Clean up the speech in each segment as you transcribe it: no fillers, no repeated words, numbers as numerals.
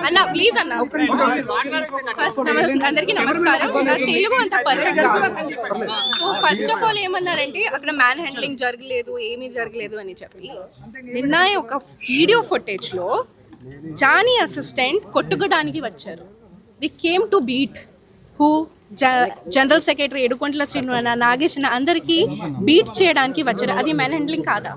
అన్న ప్లీజ్ అన్న ఫస్ట్ అందరికి నమస్కారం. నా తెలుగు అంత పర్ఫెక్ట్ కాదు. సో ఫస్ట్ ఆఫ్ ఆల్ ఏమన్నారంటే అక్కడ మ్యాన్ హ్యాండ్లింగ్ జరగలేదు, ఏమీ జరగలేదు అని చెప్పి నిన్న ఒక వీడియో ఫుటేజ్ లో జానీ అసిస్టెంట్ కొట్టుకోవడానికి వచ్చారు. They came to beat who general secretary Edukondala Srinu Nagesh అందరికీ బీట్ చేయడానికి వచ్చారు. అది మ్యాన్ హ్యాండ్లింగ్ కాదా?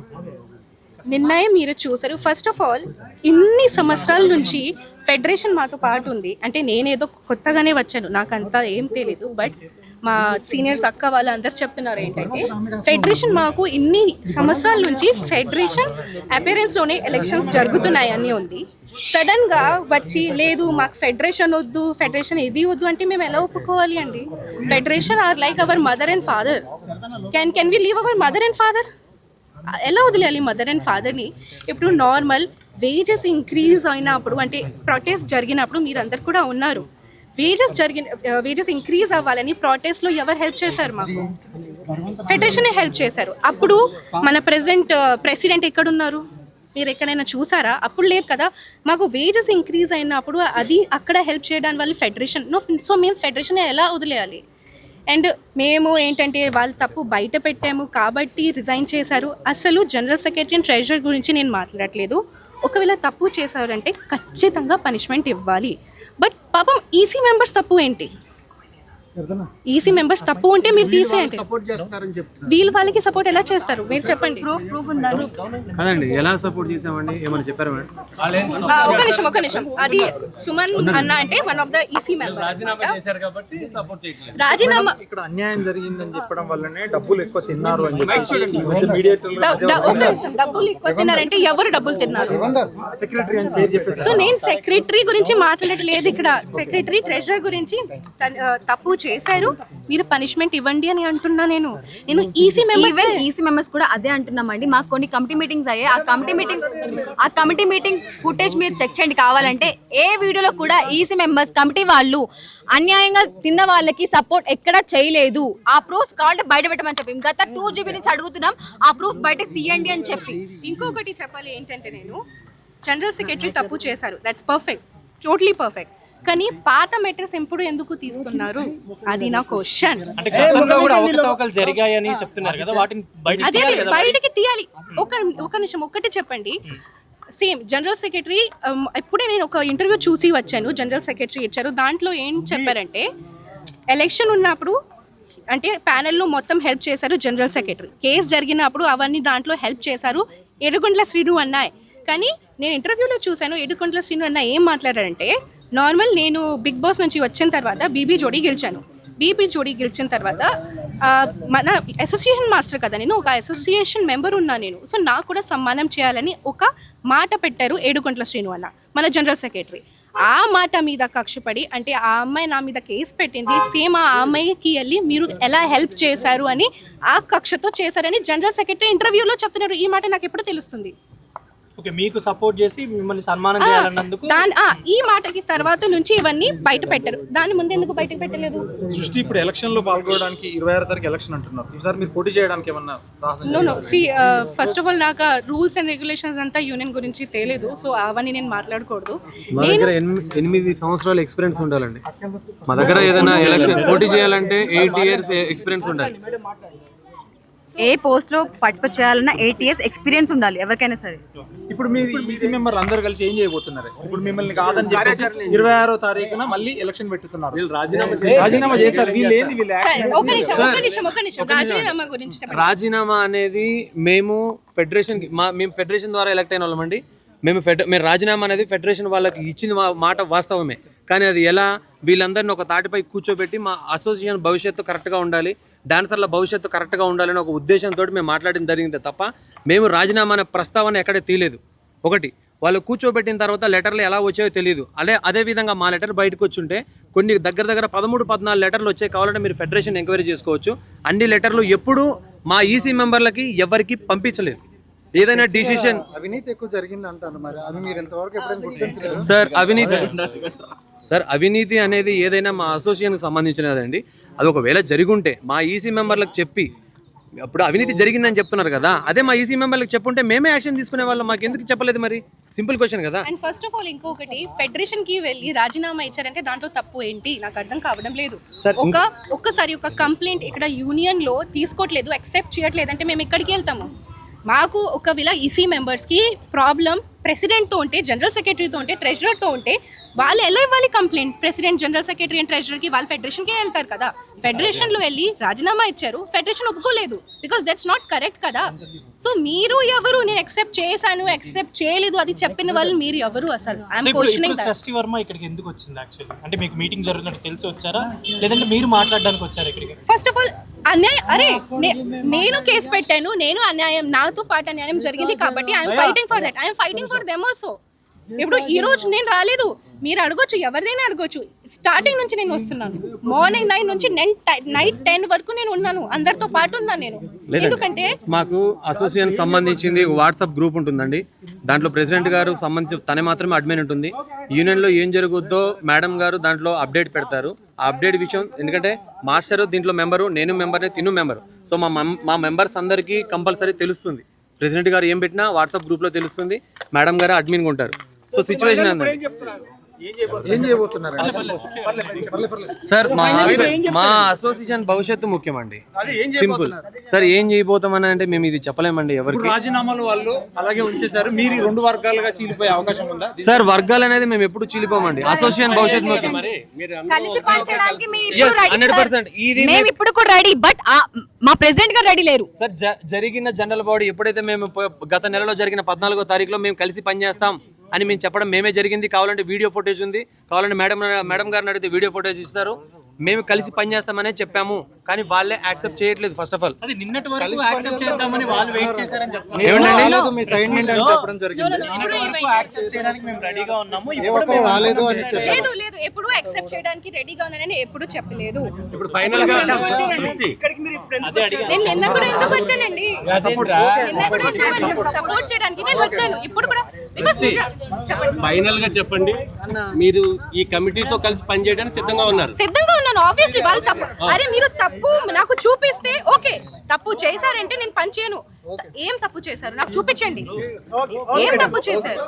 నిర్ణయం మీరు చూసారు. ఫస్ట్ ఆఫ్ ఆల్ ఇన్ని సంవత్సరాల నుంచి ఫెడరేషన్ మాతో పాటు ఉంది. అంటే నేనేదో కొత్తగానే వచ్చాను, నాకు అంతా ఏం తెలీదు. బట్ మా సీనియర్స్ అక్క వాళ్ళు అందరు చెప్తున్నారు ఏంటంటే ఫెడరేషన్ మాకు ఇన్ని సంవత్సరాల నుంచి ఫెడరేషన్ అపీరెన్స్లోనే ఎలక్షన్స్ జరుగుతున్నాయి అని ఉంది. సడన్గా వచ్చి లేదు మాకు ఫెడరేషన్ వద్దు, ఫెడరేషన్ ఇది వద్దు అంటే మేము ఎలా ఒప్పుకోవాలి అండి? Federation are like our mother and father. Can we leave our mother and father? ఎలా వదిలేయాలి మదర్ అండ్ ఫాదర్ని? ఇప్పుడు నార్మల్ వేజెస్ ఇంక్రీజ్ అయినప్పుడు అంటే ప్రొటెస్ట్ జరిగినప్పుడు మీరందరు కూడా ఉన్నారు. వేజెస్ ఇంక్రీజ్ అవ్వాలని ప్రొటెస్ట్లో ఎవరు హెల్ప్ చేశారు? మాకు ఫెడరేషనే హెల్ప్ చేశారు. అప్పుడు మన ప్రెసిడెంట్ ఎక్కడున్నారు? మీరు ఎక్కడైనా చూసారా? అప్పుడు లేదు కదా. మాకు వేజెస్ ఇంక్రీజ్ అయినప్పుడు అది అక్కడ హెల్ప్ చేయడానికి వాళ్ళు ఫెడరేషన్. సో మేము ఫెడరేషన్ ఎలా వదిలేయాలి? అండ్ మేము ఏంటంటే వాళ్ళు తప్పు బయట పెట్టాము కాబట్టి రిజైన్ చేశారు. అసలు జనరల్ సెక్రటరీ అండ్ ట్రెజరర్ గురించి నేను మాట్లాడట్లేదు. ఒకవేళ తప్పు చేశారంటే ఖచ్చితంగా పనిష్మెంట్ ఇవ్వాలి. బట్ పాపం ఈసీ మెంబర్స్ తప్పు ఏంటి? ఈసీ మెంబర్స్ తప్పు ఉంటే మీరు తీసేయండి. వీళ్ళు వాళ్ళకి సపోర్ట్ ఎలా చేస్తారు మీరు చెప్పండి? ప్రూఫ్ ఉందా? అదండి ఎలా సపోర్ట్ చేసామండి ఏమని చెప్పారు మేడం? ఒక నిమిషం అది సుమన్ అన్న అంటే one of the EC member రాజీనామా ఇక్కడ అన్యాయం జరిగిందని చెప్పడం వల్లనే డబ్బులు ఎక్కువ తిన్నారు అని డబ్బులు ఎక్కువ తిన్నారంటే ఎవరు డబ్బులు తిన్నారు? సెక్రటరీ అని పేరు చెప్పేసి. సో నేను సెక్రటరీ గురించి మాట్లాడట్లేదు ఇక్కడ. సెక్రటరీ ట్రెజరర్ గురించి తప్పు చేశారు, మీరు పనిష్మెంట్ ఇవ్వండి అని అంటున్నా. నేను ఈసీ మెంబర్స్ కూడా అదే అంటున్నామండి. మాకు కొన్ని కమిటీ మీటింగ్స్ అయ్యాయి. ఆ కమిటీ మీటింగ్ ఫుటేజ్ మీరు చెక్ చేయండి కావాలంటే. ఏ వీడియోలో కూడా ఈసీ మెంబర్స్ కమిటీ వాళ్ళు అన్యాయంగా తిన్న వాళ్ళకి సపోర్ట్ ఎక్కడ చేయలేదు. ఆ ప్రూఫ్స్ కావాలంటే బయట పెట్టమని చెప్పి గత 2 GB నుంచి అడుగుతున్నాం. ఆ ప్రూఫ్స్ బయటకు తీయండి అని చెప్పి. ఇంకొకటి చెప్పాలి ఏంటంటే నేను జనరల్ సెక్రటరీ తప్పు చేశారు, దట్స్ పర్ఫెక్ట్, టోటలీ పర్ఫెక్ట్. కానీ పాత మెటర్స్ ఎప్పుడు ఎందుకు తీస్తున్నారు? అది నా క్వశ్చన్. అదే బయటకి తీయాలి. ఒక నిమిషం ఒక్కటి చెప్పండి. సేమ్ జనరల్ సెక్రటరీ ఇప్పుడే నేను ఒక ఇంటర్వ్యూ చూసి వచ్చాను, జనరల్ సెక్రటరీ ఇచ్చారు. దాంట్లో ఏం చెప్పారంటే ఎలక్షన్ ఉన్నప్పుడు అంటే ప్యానెల్లో మొత్తం హెల్ప్ చేశారు జనరల్ సెక్రటరీ. కేసు జరిగినప్పుడు అవన్నీ దాంట్లో హెల్ప్ చేశారు ఎడుకొంట్ల శ్రీను అన్నాయ్. కానీ నేను ఇంటర్వ్యూలో చూశాను ఎడుకొంట్ల శ్రీను అన్న ఏం మాట్లాడారంటే నార్మల్ నేను బిగ్ బాస్ నుంచి వచ్చిన తర్వాత బీబీ జోడీ గెలిచిన తర్వాత మన అసోసియేషన్ మాస్టర్ కదా, నేను ఒక అసోసియేషన్ మెంబర్ ఉన్నా నేను. సో నాకు కూడా సన్మానం చేయాలని ఒక మాట పెట్టారు ఏడుకొంట్ల శ్రీను అన్న మన జనరల్ సెక్రటరీ. ఆ మాట మీద కక్షపడి అంటే ఆ అమ్మాయి నా మీద కేసు పెట్టింది, సేమ్ ఆ అమ్మాయికి వెళ్ళి మీరు ఎలా హెల్ప్ చేశారు అని ఆ కక్షతో చేశారని జనరల్ సెక్రటరీ ఇంటర్వ్యూలో చెప్తున్నారు. ఈ మాట నాకు ఎప్పుడు తెలుస్తుంది? ఓకే, మీకు సపోర్ట్ చేసి మిమ్మల్ని సన్మానం చేయాలన్నందుకు ఈ మాటకి తర్వాత నుంచి ఇవన్నీ బయట పెట్టరు. దాని ముందు ఎందుకు బయటకు పెట్టలేదు? దృష్టి ఇప్పుడు ఎలక్షన్ లో పాల్గొనడానికి 26 తారీఖు ఎలక్షన్ అంటున్నారు. ఈసారి మీరు పోటీ చేయడానికి ఏమన్నా? నో ఫస్ట్ ఆఫ్ ఆల్ నాకు రూల్స్ అండ్ రెగ్యులేషన్స్ అంతా యూనియన్ గురించి తెలియదు. సో అవన్నీ నేను మాట్లాడకూడదు. మా దగ్గర 8 సంవత్సరాల ఎక్స్పీరియన్స్ ఉండాలండి. మా దగ్గర ఏదైనా ఎలక్షన్ పోటీ చేయాలంటే 8 years ఎక్స్పీరియన్స్ ఉండాలి. ఏ పోస్ట్ లో పార్టిసిపేట్ చేయాలన్నా 8 years ఎక్స్పీరియన్స్ ఉండాలి ఎవరికైనా సరే. ఇప్పుడు మీ ఈసీ మెంబర్ అందరూ కలిసి ఏం చేయబోతున్నారు? ఇప్పుడు మిమ్మల్ని కాదని చెప్పేసి 26వ తారీఖున మళ్ళీ ఎలక్షన్ పెట్టుతున్నారు. రాజీనామా చేస్తారు. రాజీనామా అనేది మేము ఫెడరేషన్ ద్వారా ఎలక్ట్ అయిన వాళ్ళమండి. మేము రాజీనామా అనేది ఫెడరేషన్ వాళ్ళకి ఇచ్చిన మాట వాస్తవమే. కానీ అది ఎలా వీళ్ళందరినీ ఒక తాటిపై కూర్చోబెట్టి మా అసోసియేషన్ భవిష్యత్తు కరెక్ట్గా ఉండాలి, డాన్సర్ల భవిష్యత్తు కరెక్ట్గా ఉండాలని ఒక ఉద్దేశంతో మేము మాట్లాడడం జరిగింది తప్ప మేము రాజీనామా అనే ప్రస్తావన ఎక్కడ తీయలేదు. ఒకటి వాళ్ళు కూర్చోబెట్టిన తర్వాత లెటర్లు ఎలా వచ్చాయో తెలియదు. అదేవిధంగా మా లెటర్ బయటకు వచ్చుంటే కొన్ని దగ్గర 13-14 లెటర్లు వచ్చాయి. కావాలంటే మీరు ఫెడరేషన్ ఎంక్వైరీ చేసుకోవచ్చు. అన్ని లెటర్లు ఎప్పుడూ మా ఈసీ మెంబర్లకి ఎవరికి పంపించలేదు. ఏదైనా డిసిషన్ అవినీతి ఎక్కువ జరిగింది అంటారు. మరి అది మీరు ఎంతవరకు ఎప్పుడైనా గుర్తించలేదు? సార్ అవినీతి అనేది ఏదైనా మా అసోసియేషన్కి సంబంధించినదండి. అది ఒకవేళ జరుగుంటే మా ఈసీ మెంబర్లకు చెప్పి అప్పుడు అవినీతి జరిగిందని చెప్తున్నారు కదా, అదే మా ఈసీ మెంబర్లకు చెప్పుంటే మేమే యాక్షన్ తీసుకునే వాళ్ళం, మాకు ఎందుకు చెప్పలేదు మరి? సింపుల్ క్వశ్చన్ కదా. అండ్ ఫస్ట్ ఆఫ్ ఆల్ ఇంకొకటి, ఫెడరేషన్ కి వెళ్ళి రాజీనామా ఇచ్చారంటే దాంట్లో తప్పు ఏంటి నాకు అర్థం కావడం లేదు. ఒక్కసారి ఒక కంప్లైంట్ ఇక్కడ యూనియన్ లో తీసుకోవట్లేదు, యాక్సెప్ట్ చేయట్లేదు అంటే మేము ఎక్కడికి వెళ్తాము? మాకు ఒకవేళ ఈసీ మెంబర్స్కి ప్రాబ్లం ప్రెసిడెంట్తో ఉంటే, జనరల్ సెక్రటరీతో ఉంటే, ట్రెజరర్తో ఉంటే వాళ్ళు ఎలా ఇవ్వాలి complaint? President, general secretary and ట్రెజరర్కి వాళ్ళు ఫెడరేషన్కే వెళ్తారు కదా. ఫెడరేషన్లో వెళ్ళి రాజీనామా ఇచ్చారు, ఫెడరేషన్ ఒప్పుకోలేదు, బికాస్ దట్స్ నాట్ కరెక్ట్ కదా. సో మీరు ఎవరు? నేను యాక్సెప్ట్ చేశాను, యాక్సెప్ట్ చేయలేదు అది చెప్పిన వాళ్ళు మీరు ఎవరు అసలు? I'm questioning that. షష్ఠి వర్మ ఇక్కడికి ఎందుకు వచ్చింది యాక్చువల్లీ? అంటే మీకు మీటింగ్ జరుగుతున్నట్టు తెలిసి వచ్చారా, లేదంటే మీరు మాట్లాడడానికి వచ్చారా ఇక్కడికి? ఫస్ట్ ఆఫ్ ఆల్ అన్యాయం, అరే నేను కేసు పెట్టాను, నేను అన్యాయం, నాతో పాటు అన్యాయం జరిగింది కాబట్టి I'm fighting for that, I'm fighting for them also. ఇప్పుడు ఈ రోజు నేను రాలేదు, మీరు అడగొచ్చు, ఎవరిదైనా అడగొచ్చు. స్టార్టింగ్ నుంచి నేను వస్తున్నాను, మార్నింగ్ 9 నుంచి నైట్ 10 వరకు నేను ఉన్నాను, అందరితో పాటు ఉన్నాను నేను. ఎందుకంటే మాకు అసోసియేషన్ సంబంధించింది వాట్సాప్ గ్రూప్ ఉంటుందండి, దాంట్లో ప్రెసిడెంట్ గారు సంబంధించి తనే మాత్రమే అడ్మిన్ ఉంటుంది. యూనియన్లో ఏం జరుగుద్దో మేడం గారు దాంట్లో అప్డేట్ పెడతారు. ఆ అప్డేట్ విషయం, ఎందుకంటే మాస్టర్ దీంట్లో మెంబరు, నేను మెంబర్ని, తిను మెంబరు. సో మా మెంబర్స్ అందరికీ కంపల్సరీ తెలుస్తుంది. ప్రెసిడెంట్ గారు ఏం పెట్టినా వాట్సాప్ గ్రూప్లో తెలుస్తుంది, మేడం గారు అడ్మిన్గా ఉంటారు. సో సిచ్యువేషన్ ఏంటంటే ఏం చేయబోతున్నారు సార్, మా అసోసియేషన్ భవిష్యత్తు ముఖ్యమండి, సింపుల్. సార్ ఏం చేయబోతామని అంటే మేము ఇది చెప్పలేమండి ఎవరికి. రాజీనామాలు వాళ్ళు అలాగే ఉంచేశారు, మీరు ఈ 2 వర్గాలుగా చీలిపోయే అవకాశం ఉందా? సార్ వర్గాలు అనేది మేము ఎప్పుడు చీలిపోమండి, అసోసియేషన్ భవిష్యత్తు ముఖ్యం. కలిసి పనిచేయడానికి Yes, 100%. మేము ఇప్పుడు కూడా రెడీ, బట్ మా ప్రెసిడెంట్ గారు రెడీ లేరు. సార్ జరిగిన జనరల్ బాడీ ఎప్పుడైతే మేము గత నెలలో జరిగిన 14వ తారీఖులో మేము కలిసి పనిచేస్తాం అని మేము చెప్పడం మేమే జరిగింది. కావాలంటే వీడియో ఫుటేజ్ ఉంది, కావాలంటే మేడం గారిని అడిగితే వీడియో ఫుటేజ్ ఇస్తారు. మేము కలిసి పనిచేస్తామనే చెప్పాము, కానీ వాళ్ళే యాక్సెప్ట్ చేయట్లేదు. ఫస్ట్ ఆఫ్ ఆల్ అది నిన్నటి వరకు యాక్సెప్ట్ చేద్దామని వాళ్ళు వెయిట్ చేశారని చెప్తున్నారు. ఏమండి, మీ సైడ్ నుండి అని చెప్పడం జరిగింది. యాక్సెప్ట్ చేయడానికి మేము రెడీగా ఉన్నాము, ఏ ఒక్కరు రాలేదు అని చెప్పారు. లేదు లేదు, ఎప్పుడు యాక్సెప్ట్ చేయడానికి రెడీగా ఉన్నానని ఎప్పుడు చెప్పలేదు. ఇప్పుడు ఫైనల్ గా అదే అడిగాను. నేను నిన్న కూడా ఎందుకు వచ్చానండి, నిన్న కూడా సపోర్ట్ చేయడానికి నేను వచ్చాను. ఇప్పుడు కూడా because చెప్పండి, ఫైనల్ గా చెప్పండి, మీరు ఈ కమిటీతో కలిసి పనిచేయడానికి సిద్ధంగా ఉన్నారు? సిద్ధంగా ఉన్నాను. ఆబ్వియస్లీ వాళ్ళు తప్పు, అరే మీరు తప్పు నాకు చూపిస్తే ఓకే, తప్పు చేశారంటే నేను పని చేయను. ఏం తప్పు చేశారు నాకు చూపించండి, ఏం తప్పు చేశారు.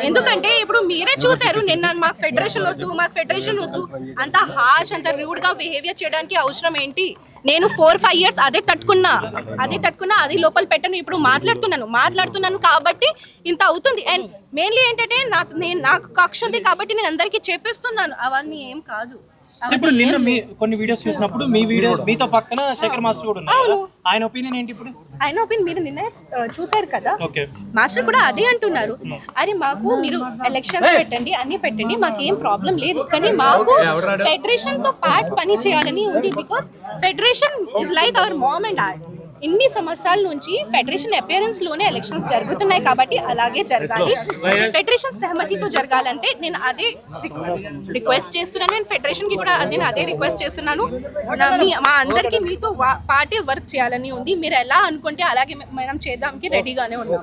ఎందుకంటే ఇప్పుడు మీరే చూసారు నిన్న, మాకు ఫెడరేషన్ వద్దు, మాకు ఫెడరేషన్ వద్దు, అంత హార్ష్, అంత రూడ్ గా బిహేవియర్ చేయడానికి అవసరం ఏంటి? నేను 4-5 years అదే తట్టుకున్నా, అది లోపల పెట్టను. ఇప్పుడు మాట్లాడుతున్నాను కాబట్టి ఇంత అవుతుంది. అండ్ మెయిన్లీ ఏంటంటే నాకు కక్ష ఉంది కాబట్టి నేను అందరికీ చెప్పిస్తున్నాను, అవన్నీ ఏం కాదు. ఇప్పుడు నిన్న మీ కొన్ని వీడియోస్ చూసినప్పుడు మీ వీడియోస్ మీతో పక్కన శేఖర్ మాస్టర్ కూడా ఉన్నారు, ఆయన ఒపీనియన్ ఏంటి? ఇప్పుడు ఆయన ఒపీనియన్ మీరు నిన్న చూసారు కదా, ఓకే, మాస్టర్ కూడా అదే అంటున్నారు. అరే మాకు మీరు ఎలక్షన్స్ పెట్టండి, అన్ని పెట్టండి, మాకేం ప్రాబ్లం లేదు, కానీ మాకు ఫెడరేషన్ తో పాటు పని చేయాలని ఉంది. Because federation is like our mom and dad. ఇన్ని సంవత్సరాల నుంచి ఫెడరేషన్ అపియరెన్స్ లోనే ఎలక్షన్స్ జరుగుతున్నాయి కాబట్టి అలాగే జరగాలి. ఫెడరేషన్ సహమతితో జరగాలంటే నేను అదే రిక్వెస్ట్ చేస్తున్నాను. నేను ఫెడరేషన్ కి కూడా నేను అదే రిక్వెస్ట్ చేస్తున్నాను. మా అందరికి మీతో పార్టీ వర్క్ చేయాలని ఉంది. మీరు ఎలా అనుకుంటే అలాగే మనం చేద్దాంకి రెడీగానే ఉన్నాం.